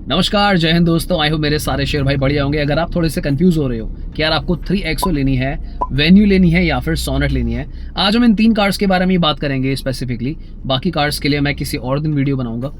नमस्कार, जय हिंद दोस्तों। आई हो मेरे सारे शेयर भाई बढ़िया होंगे। अगर आप थोड़े से कंफ्यूज हो रहे हो कि यार आपको 3XO लेनी है, वेन्यू लेनी है या फिर सोनेट लेनी है, आज हम इन तीन कार्ड्स के बारे में ही बात करेंगे स्पेसिफिकली। बाकी कार्ड्स के लिए मैं किसी और दिन वीडियो बनाऊंगा।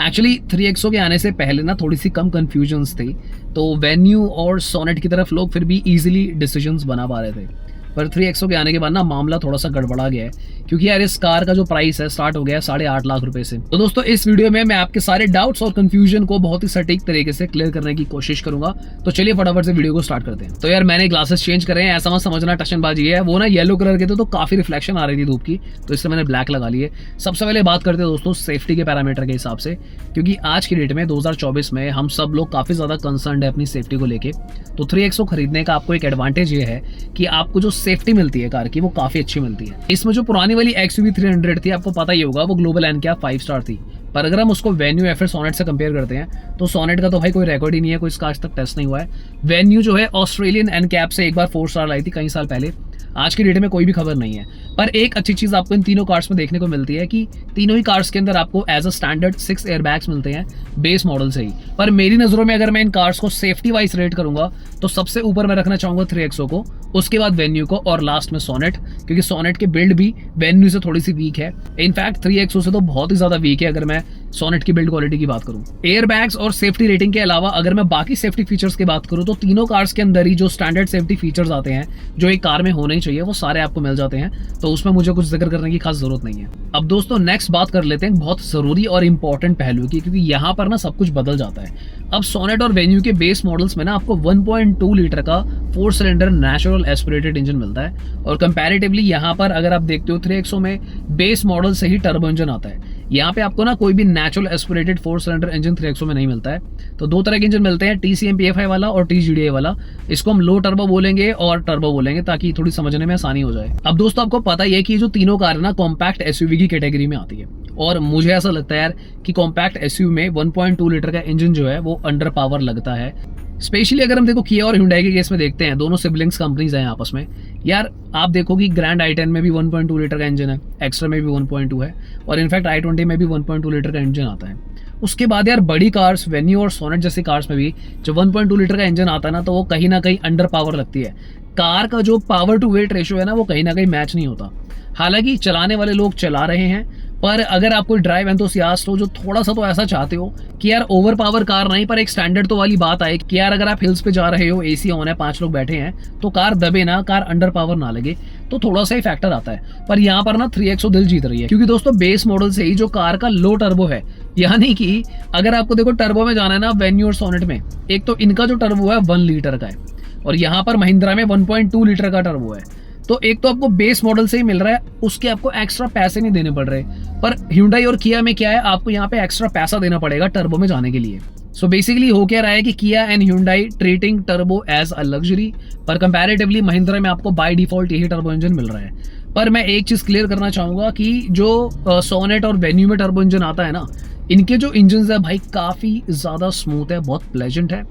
एक्चुअली 3XO के आने से पहले ना थोड़ी सी कम कन्फ्यूजन्स थी, तो वेन्यू और सोनेट की तरफ लोग फिर भी ईजिली डिसीजंस बना पा रहे थे। पर 3XO के आने के बाद ना मामला थोड़ा सा गड़बड़ा गया है, क्योंकि यार इस कार का जो प्राइस है स्टार्ट हो गया है 8.5 लाख रुपए से। तो दोस्तों इस वीडियो में मैं आपके सारे डाउट्स और कंफ्यूजन को बहुत ही सटीक तरीके से क्लियर करने की कोशिश करूंगा। तो चलिए फटाफट से वीडियो को स्टार्ट करते हैं। तो यार मैंने ग्लासेस चेंज करे हैं, ऐसा मत समझना टशनबाजी है। वो ना येलो कलर के थे तो काफी रिफ्लेक्शन आ रही थी धूप की, तो इससे मैंने ब्लैक लगा लिए। सबसे पहले बात करते हैं दोस्तों सेफ्टी के पैरामीटर के हिसाब से, क्योंकि आज की डेट में 2024 में हम सब लोग काफी ज्यादा कंसर्न है अपनी सेफ्टी को लेके। तो 3XO खरीदने का आपको एक एडवांटेज ये है कि आपको जो सेफ्टी मिलती है कार की वो काफी अच्छी मिलती है। इसमें जो पुरानी वाली XUV 300 थी, आपको पता ही होगा, वो ग्लोबल एन क्या 5 स्टार थी। पर अगर हम उसको वेन्यू या फिर सोनेट से कंपेयर करते हैं तो सोनेट का तो भाई कोई रिकॉर्ड ही नहीं है, कोई इसका आज तक टेस्ट नहीं हुआ है। वेन्यू जो है ऑस्ट्रेलियन एन कैप से एक बार 4 स्टार लाई थी कई साल पहले। आज की डेट में कोई भी खबर नहीं है। पर एक अच्छी चीज आपको इन तीनों कार्स में देखने को मिलती है कि तीनों ही कार्स के अंदर आपको एज अ स्टैंडर्ड 6 एयरबैग्स मिलते हैं बेस मॉडल से ही। पर मेरी नजरों में अगर मैं इन कार्स को सेफ्टी वाइज रेट करूंगा तो सबसे ऊपर मैं रखना चाहूंगा 3XO को, उसके बाद वेन्यू को और लास्ट में सोनेट, क्योंकि सोनेट की बिल्ड भी वेन्यू से थोड़ी सी वीक है। इनफैक्ट 3XO से तो बहुत ही ज्यादा वीक है अगर मैं सोनेट की बिल्ड क्वालिटी की बात करूं। एयरबैग्स और सेफ्टी रेटिंग के अलावा अगर मैं बाकी सेफ्टी फीचर्स की बात करूं तो तीनों कार्स के अंदर ही जो स्टैंडर्ड सेफ्टी फीचर्स आते हैं जो एक कार में होने ही चाहिए वो सारे आपको मिल जाते हैं, तो उसमें मुझे कुछ जिक्र करने की खास जरूरत नहीं है। अब दोस्तों नेक्स्ट बात कर लेते हैं बहुत जरूरी और इंपॉर्टेंट पहलू की, क्योंकि यहाँ पर ना सब कुछ बदल जाता है। अब सोनेट और वेन्यू के बेस मॉडल्स में ना आपको 1.2 लीटर का 4 सिलेंडर नेचुरल एस्पिरेटेड इंजन मिलता है, और कंपैरेटिवली यहाँ पर अगर आप देखते हो 3XO में बेस मॉडल से ही टर्बो इंजन आता है। यहाँ पे आपको ना कोई भी natural aspirated 4 cylinder engine 3XO में नहीं मिलता है। तो दो तरह के इंजन मिलते हैं, TCMPFI वाला और TGDI वाला। इसको हम लो टर्बो बोलेंगे और टर्बो बोलेंगे ताकि थोड़ी समझने में आसानी हो जाए। अब दोस्तों आपको पता ही है कि जो तीनों कार ना कॉम्पैक्ट SUV की कैटेगरी में आती है, और मुझे ऐसा लगता है यार कि कॉम्पैक्ट SUV में 1.2 लीटर का इंजन जो है वो अंडर पावर लगता है। स्पेशली अगर हम देखो किया और Hyundai के केस में देखते हैं, दोनों सिबलिंग्स कंपनीज हैं आपस में। यार आप देखो कि ग्रैंड i10 में भी 1.2 लीटर का इंजन है, एक्स्ट्रा में भी 1.2 है, और इनफैक्ट i20 में भी 1.2 लीटर का इंजन आता है। उसके बाद यार बड़ी कार्स वेन्यू और सोनेट जैसी कार्स में भी जब 1.2 लीटर का इंजन आता है ना, तो वो कहीं ना कहीं अंडर पावर लगती है। कार का जो पावर टू वेट रेशियो है ना वो कहीं ना कहीं मैच नहीं होता। हालांकि चलाने वाले लोग चला रहे हैं, पर अगर आप कोई ड्राइव एंथुसियास्ट हो जो थोड़ा सा तो ऐसा चाहते हो कि यार ओवर पावर कार नहीं पर एक स्टैंडर्ड तो वाली बात आए कि यार अगर आप हिल्स पे जा रहे हो, AC ऑन है, 5 लोग बैठे हैं, तो कार दबे ना, कार अंडर पावर ना लगे, तो थोड़ा सा ही फैक्टर आता है। पर यहाँ पर ना 3XO दिल जीत रही है, क्योंकि दोस्तों बेस मॉडल से ही जो कार का लो टर्बो है, यानी कि अगर आपको देखो टर्बो में जाना है ना वेन्यू और सोनेट में, एक तो इनका जो टर्बो है 1 लीटर का है, और यहाँ पर महिंद्रा में 1.2 लीटर का टर्बो है। तो एक तो आपको बेस मॉडल से ही मिल रहा है, उसके आपको एक्स्ट्रा पैसे नहीं देने पड़ रहे। पर Hyundai और Kia में क्या है, आपको यहाँ पे एक्स्ट्रा पैसा देना पड़ेगा टर्बो में जाने के लिए। सो बेसिकली हो क्या रहा है कि Kia and Hyundai treating turbo as a luxury, पर कंपैरेटिवली महिंद्रा में आपको बाय डिफॉल्ट यही टर्बो इंजन मिल रहा है। पर मैं एक चीज क्लियर करना चाहूंगा कि जो सोनेट और वेन्यू में टर्बो इंजन आता है ना, इनके जो इंजन है भाई काफी ज्यादा स्मूथ है, बहुत प्लेजेंट है,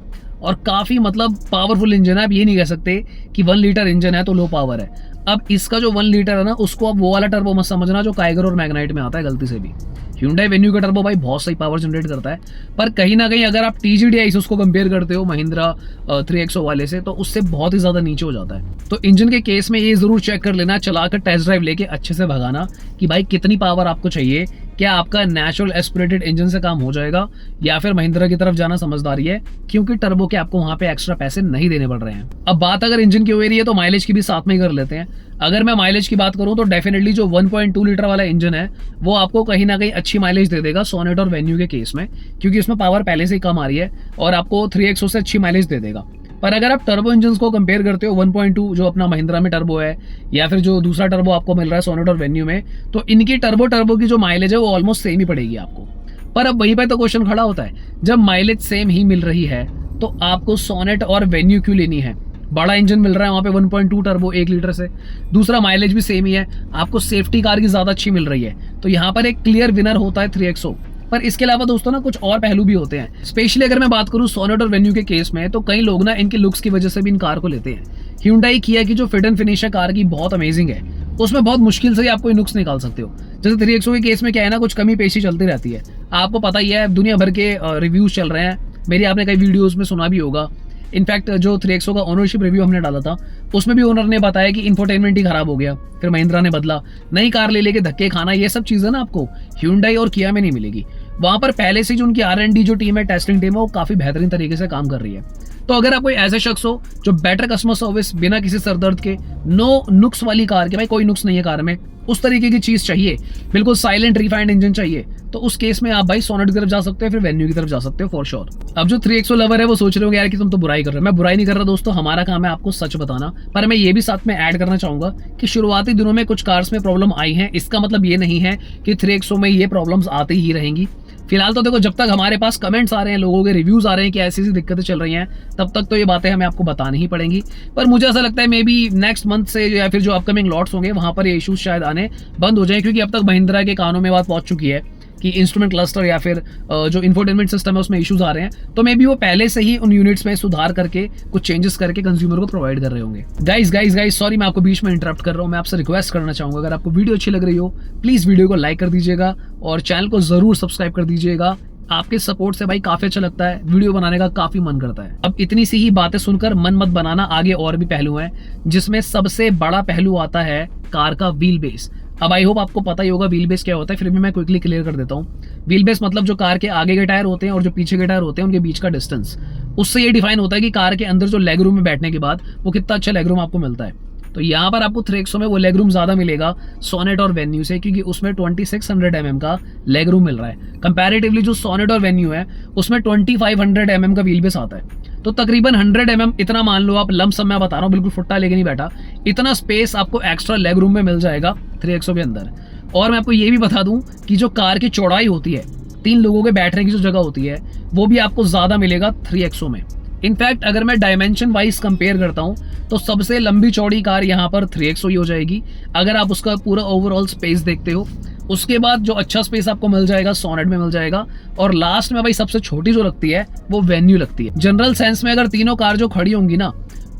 और काफी मतलब पावरफुल इंजन है। आप ये नहीं कह सकते कि 1 लीटर इंजन है तो लो पावर है। अब इसका जो 1 लीटर है ना, उसको आप वो वाला टर्बो मत समझना जो काइगर और मैग्नाइट में आता है गलती से भी। Hyundai वेन्यू का टर्बो भाई बहुत सही पावर जनरेट करता है, पर कहीं ना कहीं अगर आप TGDI से उसको कंपेयर करते हो महिंद्रा 3XO वाले से, तो उससे बहुत ही ज्यादा नीचे हो जाता है। तो इंजन के केस में ये जरूर चेक कर लेना, चलाकर टेस्ट ड्राइव लेके अच्छे से भगाना कि भाई कितनी पावर आपको चाहिए, क्या आपका नेचुरल एस्पिरेटेड इंजन से काम हो जाएगा या फिर महिंद्रा की तरफ जाना समझदारी है, क्योंकि टर्बो के आपको वहां पे एक्स्ट्रा पैसे नहीं देने पड़ रहे हैं। अब बात अगर इंजन की हो रही है तो माइलेज की भी साथ में ही कर लेते हैं। अगर मैं माइलेज की बात करूं तो डेफिनेटली जो 1.2 लीटर वाला इंजन है वो आपको कहीं ना कहीं अच्छी माइलेज दे देगा सोनेट और वेन्यू के केस में, क्योंकि उसमें पावर पहले से ही कम आ रही है, और आपको 3XO से अच्छी माइलेज दे देगा। पर अगर आप टर्बो इंजन को कंपेयर करते हो 1.2 जो अपना महिंद्रा में टर्बो है, या फिर जो दूसरा टर्बो आपको मिल रहा है सोनेट और वेन्यू में, तो इनकी टर्बो की जो माइलेज है वो ऑलमोस्ट सेम ही पड़ेगी आपको। पर अब वहीं पर तो क्वेश्चन खड़ा होता है, जब माइलेज सेम ही मिल रही है तो आपको सोनेट और वेन्यू क्यों लेनी है? बड़ा इंजन मिल रहा है वहां पे 1.2 टर्बो 1 लीटर से, दूसरा माइलेज भी सेम ही है, आपको सेफ्टी कार की ज्यादा अच्छी मिल रही है, तो यहाँ पर एक क्लियर विनर होता है 3XO। पर इसके अलावा दोस्तों ना कुछ और पहलू भी होते हैं। स्पेशली अगर मैं बात करूं सोनेट और वेन्यू के केस में, तो कई लोग ना इनके लुक्स की वजह से भी इन कार को लेते हैं। Hyundai Kia की जो फिट एंड फिनिश है कार की बहुत अमेजिंग है, उसमें बहुत मुश्किल से ही आप कोई नुक्स निकाल सकते हो। जैसे 3XO के केस में क्या है ना, कुछ कमी पेशी चलती रहती है, आपको पता ही है, दुनिया भर के रिव्यूज चल रहे हैं, मेरी आपने कई वीडियोस में सुना भी होगा। इनफैक्ट जो 3XO का ओनरशिप रिव्यू हमने डाला था उसमें भी ओनर ने बताया कि इंफोटेनमेंट ही खराब हो गया, फिर महिंद्रा ने बदला, नई कार ले लेके धक्के खाना, ये सब चीज़ें ना आपको Hyundai और Kia में नहीं मिलेगी। वहाँ पर पहले से जो उनकी R&D जो टीम है, टेस्टिंग टीम है, वो काफ़ी बेहतरीन तरीके से काम कर रही है। तो अगर आप कोई ऐसे शख्स हो जो बेटर कस्टमर सर्विस, बिना किसी सरदर्द के, नो नुक्स वाली कार के, भाई कोई नुक्स नहीं है कार में, उस तरीके की चीज़ चाहिए, बिल्कुल साइलेंट रिफाइंड इंजन चाहिए, तो उस केस में आप भाई सोनेट की तरफ जा सकते हो, फिर वेन्यू की तरफ जा सकते हो फॉर श्योर। अब जो 3XO लवर है वो सोच रहे होंगे यार कि तुम तो बुराई कर रहे हो। मैं बुराई नहीं कर रहा दोस्तों, हमारा काम है आपको सच बताना। पर मैं ये भी साथ में ऐड करना चाहूंगा कि शुरुआती दिनों में कुछ कार्स में प्रॉब्लम आई है, इसका मतलब ये नहीं है कि 3XO में ये प्रॉब्लम्स आती ही रहेंगी। फिलहाल तो देखो, जब तक हमारे पास कमेंट्स आ रहे हैं, लोगों के रिव्यूज आ रहे हैं कि ऐसी ऐसी दिक्कतें चल रही हैं, तब तक तो ये बातें हमें आपको बतानी ही पड़ेंगी। पर मुझे ऐसा लगता है मे बी नेक्स्ट मंथ से या फिर जो अपकमिंग लॉट्स होंगे वहां पर ये इशूज शायद आने बंद हो जाए, क्योंकि अब तक महिंद्रा के कानों में बात पहुंच चुकी है कि इंस्ट्रूमेंट क्लस्टर या फिर जो इंफोटेनमेंट सिस्टम है उसमें इश्यूज आ रहे हैं। तो मे बी वो पहले से ही उन यूनिट्स में सुधार करके कुछ चेंजेस करके कंज्यूमर को प्रोवाइड कर रहे होंगे। गाइस सॉरी मैं आपको बीच में इंटरप्ट कर रहा हूँ। मैं आपसे रिक्वेस्ट करना चाहूंगा, अगर आपको वीडियो अच्छी लग रही हो प्लीज वीडियो को लाइक कर दीजिएगा और चैनल को जरूर सब्सक्राइब कर दीजिएगा। आपके सपोर्ट से भाई काफी अच्छा लगता है, वीडियो बनाने का काफी मन करता है। अब इतनी सी ही बातें सुनकर मन मत बनाना, आगे और भी पहलू हैं, जिसमें सबसे बड़ा पहलू आता है कार का व्हील बेस। अब आई होप आपको पता ही होगा व्हील बेस क्या होता है, फिर भी मैं क्विकली क्लियर कर देता हूँ। व्हील बेस मतलब जो कार के आगे के टायर होते हैं और जो पीछे के टायर होते हैं उनके बीच का डिस्टेंस, उससे ये डिफाइन होता है कि कार के अंदर जो लेग रूम में बैठने के बाद वो कितना अच्छा लेग रूम आपको मिलता है। तो यहाँ पर आपको 3XO में वो लेग रूम ज्यादा मिलेगा सोनेट और वेन्यू से, क्योंकि उसमें 2600 mm का लेग रूम मिल रहा है। कंपैरेटिवली जो सोनेट और वेन्यू है उसमें 2500 mm का व्हील बेस आता है। तो तकरीबन 100 mm, इतना मान लो आप, लमसम मैं बता रहा हूँ, बिल्कुल फुट्टा लेके नहीं बैठा, इतना स्पेस आपको एक्स्ट्रा लेग रूम में मिल जाएगा 3XO के अंदर। और मैं आपको ये भी बता दूं कि जो कार की चौड़ाई होती है, 3 लोगों के बैठने की जो जगह होती है, वो भी आपको ज्यादा मिलेगा 3XO में। इनफैक्ट अगर मैं डायमेंशन वाइज कंपेयर करता हूं तो सबसे लंबी चौड़ी कार यहाँ पर 3XO ही हो जाएगी, अगर आप उसका पूरा ओवरऑल स्पेस देखते हो। उसके बाद जो अच्छा स्पेस आपको मिल जाएगा सोनेट में मिल जाएगा, और लास्ट में भाई सबसे छोटी जो लगती है वो वेन्यू लगती है। जनरल सेंस में अगर तीनों कार जो खड़ी होंगी ना,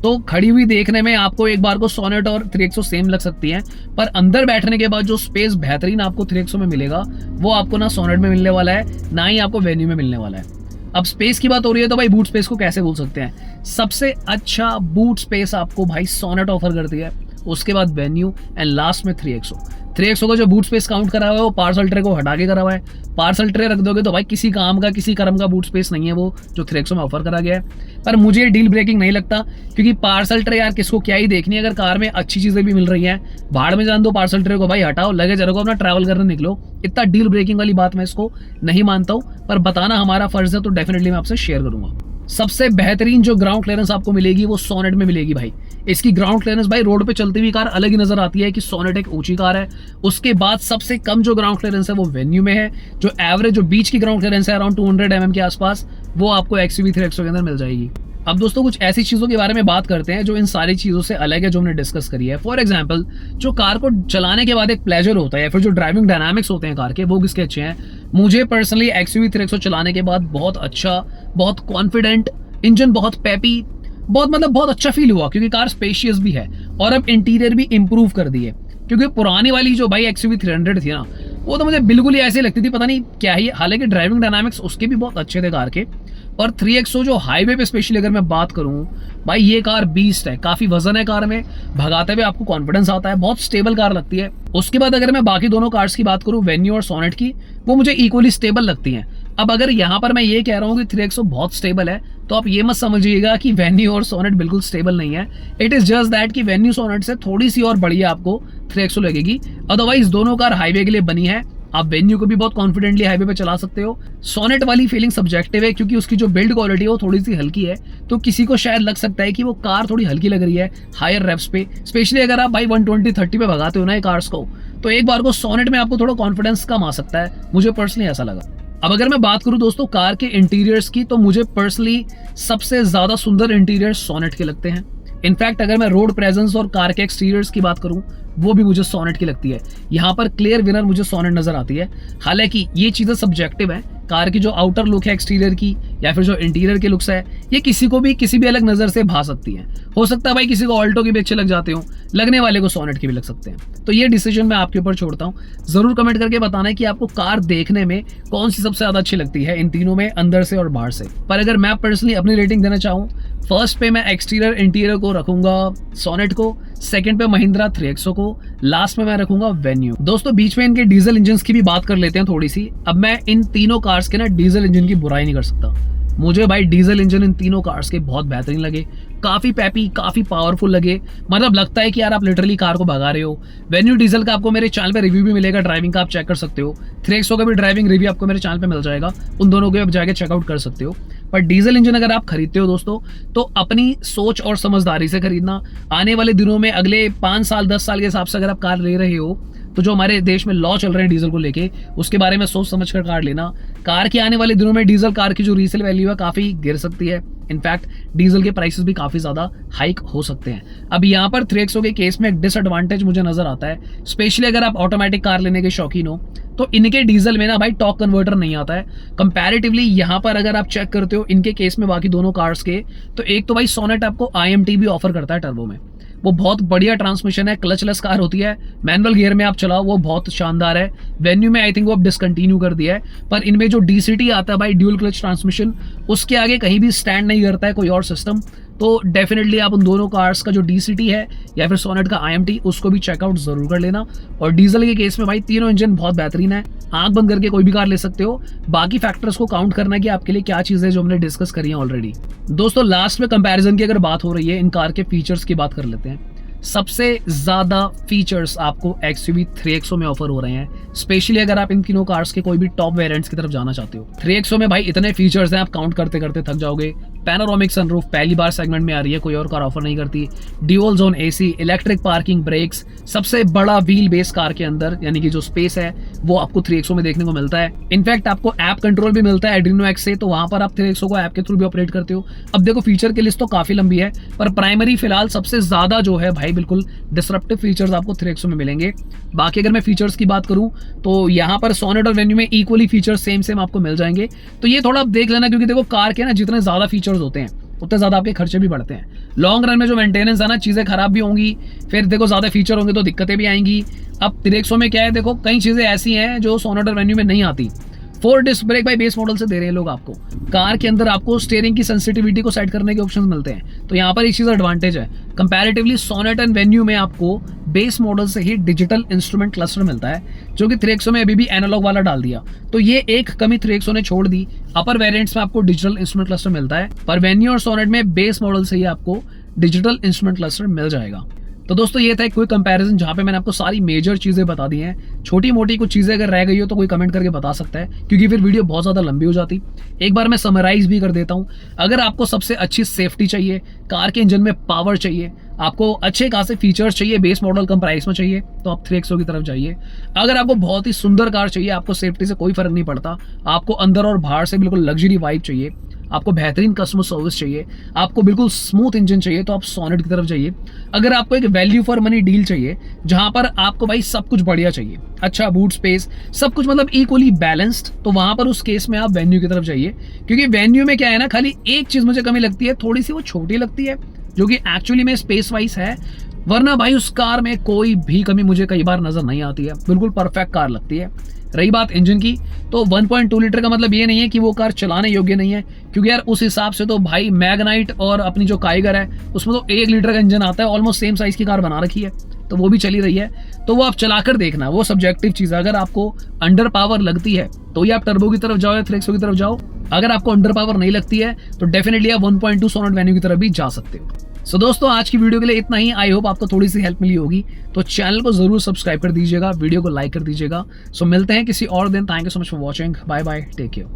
तो खड़ी हुई देखने में आपको एक बार को सोनेट और 3XO सेम लग सकती है, पर अंदर बैठने के बाद जो स्पेस बेहतरीन आपको 3XO में मिलेगा वो आपको ना सोनेट में मिलने वाला है, ना ही आपको वेन्यू में मिलने वाला है। अब स्पेस की बात हो रही है तो भाई बूट स्पेस को कैसे भूल सकते हैं। सबसे अच्छा बूट स्पेस आपको भाई सोनेट ऑफर करती है, उसके बाद वेन्यू एंड लास्ट में 3XO। 3XO का जो बूट स्पेस काउंट करा हुआ है वो पार्सल ट्रे को हटा के करा हुआ है। पार्सल ट्रे रख दोगे तो भाई किसी काम का, किसी कर्म का बूट स्पेस नहीं है वो जो 3XO में ऑफर करा गया है। पर मुझे डील ब्रेकिंग नहीं लगता, क्योंकि पार्सल ट्रे यार किसको क्या ही देखनी है, अगर कार में अच्छी चीजें भी मिल रही हैं, भाड़ में जान दो पार्सल ट्रे को, भाई हटाओ, लगेज रखो, अपना ट्रैवल करने निकलो। इतना डील ब्रेकिंग वाली बात मैं इसको नहीं मानता हूँ, पर बताना हमारा फर्ज है तो डेफिनेटली मैं आपसे शेयर करूंगा। सबसे बेहतरीन जो ग्राउंड क्लियरेंस आपको मिलेगी वो सोनेट में मिलेगी भाई। इसकी ग्राउंड क्लियरेंस भाई रोड पे चलती हुई कार अलग ही नजर आती है कि सोनेट एक ऊंची कार है। उसके बाद सबसे कम जो ग्राउंड क्लियरेंस है वो वेन्यू में है। जो एवरेज, जो बीच की ग्राउंड क्लियरेंस है अराउंड 200 mm के आसपास, वो आपको XUV 3XO के अंदर मिल जाएगी। अब दोस्तों कुछ ऐसी चीजों के बारे में बात करते हैं जो इन सारी चीजों से अलग है, जो हमने डिस्कस करी है। फॉर एग्जांपल, जो कार को चलाने के बाद एक प्लेजर होता है या फिर जो ड्राइविंग डायनामिक्स होते हैं कार के, वो किसके अच्छे हैं। मुझे पर्सनली XUV 3XO चलाने के बाद बहुत अच्छा, बहुत कॉन्फिडेंट, इंजन बहुत पेपी, बहुत अच्छा फील हुआ, क्योंकि कार स्पेशियस भी है और अब इंटीरियर भी इंप्रूव कर दी है। क्योंकि पुरानी वाली जो भाई XUV 300 थी ना, वो तो मुझे बिल्कुल ही ऐसे लगती थी पता नहीं क्या ही। हालांकि ड्राइविंग डायनामिक्स उसके भी बहुत अच्छे थे कार के, और 3XO जो हाईवे पे स्पेशली अगर मैं बात करूं, भाई ये कार बीस्ट है। काफी वजन है कार में, भगाते हुए आपको कॉन्फिडेंस आता है, बहुत स्टेबल कार लगती है। उसके बाद अगर मैं बाकी दोनों कार्स की बात करूं, वेन्यू और सोनेट की, वो मुझे इक्वली स्टेबल लगती हैं। अब अगर यहाँ पर मैं ये कह रहा हूँ कि 3XO बहुत स्टेबल है, तो आप ये मत समझिएगा कि वेन्यू और सोनेट बिल्कुल स्टेबल नहीं है। इट इज जस्ट दैट कि वेन्यू सोनेट से थोड़ी सी और बढ़िया आपको 3XO लगेगी। अदरवाइज दोनों कार हाईवे के लिए बनी है, आप वेन्यू को भी बहुत कॉन्फिडेंटली हाईवे पे चला सकते हो। सोनेट वाली फीलिंग सब्जेक्टिव है, क्योंकि उसकी जो बिल्ड क्वालिटी है वो थोड़ी सी हल्की है, तो किसी को शायद लग सकता है कि वो कार थोड़ी हल्की लग रही है हायर रेव्स पे। स्पेशली अगर आप भाई 120-130 पे भगाते हो ना ये कार्स को, तो एक बार को सोनेट में आपको थोड़ा कॉन्फिडेंस कम आ सकता है। मुझे पर्सनली ऐसा लगा। अब अगर मैं बात करूं दोस्तों कार के इंटीरियर्स की, तो मुझे पर्सनली सबसे ज्यादा सुंदर इंटीरियर सोनेट के लगते हैं। इनफैक्ट अगर मैं रोड प्रेजेंस और कार के एक्सटीरियर्स की बात करूं, वो भी मुझे सोनेट की लगती है। यहाँ पर क्लियर विनर मुझे सोनेट नजर आती है। हालांकि ये चीजें सब्जेक्टिव है, कार की जो आउटर लुक है एक्सटीरियर की या फिर जो इंटीरियर के लुक्स है, ये किसी को भी किसी भी अलग नजर से भा सकती है। हो सकता है भाई किसी को ऑल्टो के भी अच्छे लग जाते हो, लगने वाले को सोनेट के भी लग सकते हैं। तो ये डिसीजन मैं आपके ऊपर छोड़ता हूँ। जरूर कमेंट करके बताना है कि आपको कार देखने में कौन सी सबसे ज्यादा अच्छी लगती है इन तीनों में, अंदर से और बाहर से। पर अगर मैं पर्सनली अपनी रेटिंग देना चाहूँ, फर्स्ट पे मैं एक्सटीरियर इंटीरियर को रखूंगा सोनेट को, सेकंड पे महिंद्रा 3XO को, लास्ट में मैं रखूंगा वेन्यू। दोस्तों बीच में इनके डीजल इंजन की भी बात कर लेते हैं थोड़ी सी। अब मैं इन तीनों कार्स के ना डीजल इंजन की बुराई नहीं कर सकता। मुझे भाई डीजल इंजन इन तीनों कार्स के बहुत बेहतरीन लगे, काफी पैपी, काफी पावरफुल लगे। मतलब लगता है कि यार आप लिटरली कार को भगा रहे हो। वेन्यू डीजल का आपको मेरे चैनल पे रिव्यू भी मिलेगा, ड्राइविंग का आप चेक कर सकते हो। 3XO का भी ड्राइविंग रिव्यू आपको मेरे चैनल पे मिल जाएगा, उन दोनों को आप जाके चेकआउट कर सकते हो। पर डीजल इंजन अगर आप खरीदते हो दोस्तों, तो अपनी सोच और समझदारी से खरीदना। आने वाले दिनों में अगले 5 साल 10 साल के हिसाब से अगर आप कार ले रहे हो, तो जो हमारे देश में लॉ चल रहे हैं डीजल को लेके, उसके बारे में सोच समझ कर कार लेना। कार के आने वाले दिनों में डीजल कार की जो रीसेल वैल्यू है काफी गिर सकती है। इनफैक्ट डीजल के प्राइसेस भी काफी ज्यादा हाइक हो सकते हैं। अब यहाँ पर 3XO के केस में एक डिसएडवांटेज मुझे नजर आता है, स्पेशली अगर आप ऑटोमेटिक कार लेने के शौकीन हो, तो इनके डीजल में ना भाई टॉर्क कन्वर्टर नहीं आता है कंपैरेटिवली। यहाँ पर अगर आप चेक करते हो इनके केस में बाकी दोनों कार्स के, तो एक तो भाई सोनेट आपको IMT भी ऑफर करता है टर्बो में, वो बहुत बढ़िया ट्रांसमिशन है, क्लचलेस कार होती है, मैनुअल गियर में आप चलाओ वो बहुत शानदार है। वेन्यू में आई थिंक वो अब डिसकंटिन्यू कर दिया है, पर इनमें जो DCT आता है भाई ड्यूल क्लच ट्रांसमिशन, उसके आगे कहीं भी स्टैंड नहीं करता है कोई और सिस्टम। तो डेफिनेटली आप उन दोनों कार्स का जो DCT है या फिर सोनेट का IMT, उसको भी चेकआउट जरूर कर लेना। और डीजल के केस में भाई तीनों इंजन बहुत बेहतरीन है, आंख बंद करके कोई भी कार ले सकते हो। बाकी फैक्टर्स को काउंट करना है कि आपके लिए क्या चीज़ है जो हमने डिस्कस करी है ऑलरेडी। दोस्तों लास्ट में कंपैरिजन की अगर बात हो रही है, इन कार के फीचर्स की बात कर लेते हैं। सबसे ज्यादा फीचर्स आपको XUV 3XO में ऑफर हो रहे हैं, स्पेशली अगर आप इन तीनों कार्स के कोई भी टॉप वेरिएंट्स की तरफ जाना चाहते हो। 3XO में भाई इतने फीचर्स हैं, आप काउंट करते करते थक जाओगे। पैनोरामिक सनरूफ पहली बार सेगमेंट में आ रही है, कोई और कार ऑफर नहीं करती। Dual zone AC, electric parking brakes, सबसे बड़ा व्हील बेस कार के अंदर, यानी कि जो स्पेस है वो आपको 3XO में देखने को मिलता है। इनफैक्ट आपको ऐप कंट्रोल भी मिलता है एड्रीनो X से, तो वहां पर आप 3XO को ऐप के थ्रू भी ऑपरेट करते हो। अब देखो फीचर की लिस्ट तो काफी लंबी है, पर प्राइमरी फिलहाल सबसे ज्यादा जो है भाई बिल्कुल डिसरप्टिव फीचर्स आपको 3XO में मिलेंगे। बाकी अगर मैं फीचर्स की बात करूं, तो यहाँ पर सोनेट और वेन्यू में इक्वली फीचर्स सेम आपको मिल जाएंगे। तो ये थोड़ा आप देख लेना, क्योंकि देखो कार के ना जितने ज्यादा फीचर्स होते हैं उतने ज्यादा आपके खर्चे भी बढ़ते हैं। लॉन्ग रन में जो मेंटेनेंस है ना, चीजें खराब भी होंगी, फिर देखो ज्यादा फीचर होंगे तो दिक्कतें भी आएंगी। अब 3XO में क्या है, देखो कई चीजें ऐसी हैं जो सोनेट और वेन्यू में नहीं आती। 4 डिस्क ब्रेक भाई बेस मॉडल से दे रहे हैं लोग आपको। कार के अंदर आपको स्टीयरिंग की सेंसिटिविटी को सेट करने के ऑप्शंस मिलते हैं, तो यहाँ पर एक चीज एडवांटेज है। कंपैरेटिवली सोनेट एंड वेन्यू में आपको बेस मॉडल से ही डिजिटल इंस्ट्रूमेंट क्लस्टर मिलता है, जो कि 3XO में अभी भी एनालॉग वाला डाल दिया। तो ये एक कमी 3XO ने छोड़ दी। अपर वेरिएंट्स में आपको डिजिटल इंस्ट्रूमेंट क्लस्टर मिलता है, पर वेन्यू और सोनेट में बेस मॉडल से ही आपको डिजिटल इंस्ट्रूमेंट क्लस्टर मिल जाएगा। तो दोस्तों ये था एक क्विक कंपैरिजन, जहां पे मैंने आपको सारी मेजर चीजें बता दी हैं। छोटी मोटी कुछ चीजें अगर रह गई हो तो कोई कमेंट करके बता सकता है, क्योंकि फिर वीडियो बहुत ज्यादा लंबी हो जाती। एक बार मैं समराइज भी कर देता हूं। अगर आपको सबसे अच्छी सेफ्टी चाहिए, कार के इंजन में पावर चाहिए, आपको अच्छे खासे फीचर्स चाहिए, बेस मॉडल कम प्राइस में चाहिए, तो आप 3XO की तरफ जाइए। अगर आपको बहुत ही सुंदर कार चाहिए, आपको सेफ्टी से कोई फर्क नहीं पड़ता, आपको अंदर और बाहर से बिल्कुल लग्जरी वाइब चाहिए, आपको बेहतरीन कस्टमर सर्विस चाहिए, आपको बिल्कुल स्मूथ इंजन चाहिए, तो आप सोनेट की तरफ जाइए। अगर आपको एक वैल्यू फॉर मनी डील चाहिए, जहां पर आपको भाई सब कुछ बढ़िया चाहिए, अच्छा बूट स्पेस, सब कुछ मतलब इक्वली बैलेंस्ड, तो वहां पर उस केस में आप वेन्यू की तरफ जाइए। क्योंकि वेन्यू में क्या है ना, खाली एक चीज मुझे कमी लगती है, थोड़ी सी वो छोटी लगती है, जो कि एक्चुअली में स्पेस वाइज है। वरना भाई उस कार में कोई भी कमी मुझे कई बार नजर नहीं आती है, बिल्कुल परफेक्ट कार लगती है। रही बात इंजन की, तो 1.2 लीटर का मतलब ये नहीं है कि वो कार चलाने योग्य नहीं है, क्योंकि यार उस हिसाब से तो भाई मैग्नाइट और अपनी जो काइगर है उसमें तो 1 लीटर का इंजन आता है, ऑलमोस्ट सेम साइज की कार बना रखी है, तो वो भी चली रही है। तो वो आप चलाकर देखना, वो सब्जेक्टिव चीज है। अगर आपको अंडर पावर लगती है तो ये आप टर्बो की तरफ जाओ या 3XO की तरफ जाओ। अगर आपको अंडर पावर नहीं लगती है तो डेफिनेटली आप 1.2 सोनेट वेन्यू की तरफ भी जा सकते हो। सो दोस्तों आज की वीडियो के लिए इतना ही। आई होप आपको थोड़ी सी हेल्प मिली होगी, तो चैनल को जरूर सब्सक्राइब कर दीजिएगा, वीडियो को लाइक कर दीजिएगा। सो मिलते हैं किसी और दिन। Thank you so much for watching, bye bye, take care.